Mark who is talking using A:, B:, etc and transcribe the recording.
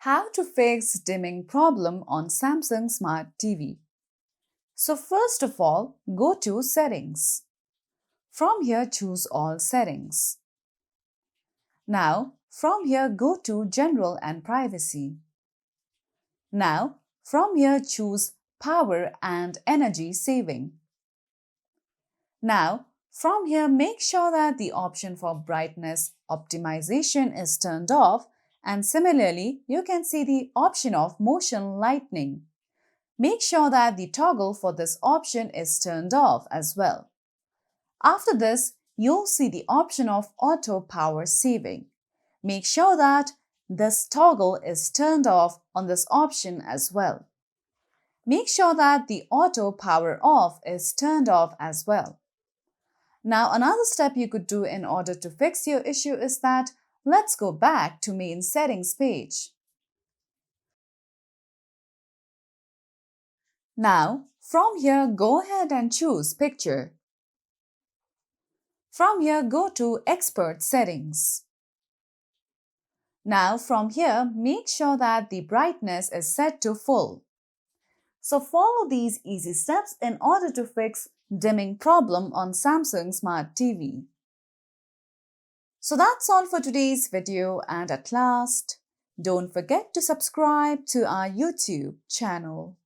A: How to fix dimming problem on Samsung Smart TV. So first of all, go to Settings. From here, choose All Settings. Now, from here, go to General and Privacy. Now, from here, choose Power and Energy Saving. Now, from here, make sure that the option for brightness optimization is turned off, and similarly, you can see the option of motion lightning. Make sure that the toggle for this option is turned off as well. After this, you'll see the option of auto power saving. Make sure that this toggle is turned off on this option as well. Make sure that the auto power off is turned off as well. Now, another step you could do in order to fix your issue is that let's go back to main settings page. Now, from here, go ahead and choose Picture. From here, go to Expert Settings. Now, from here, make sure that the brightness is set to full. So, follow these easy steps in order to fix dimming problem on Samsung Smart TV. So that's all for today's video, and at last, don't forget to subscribe to our YouTube channel.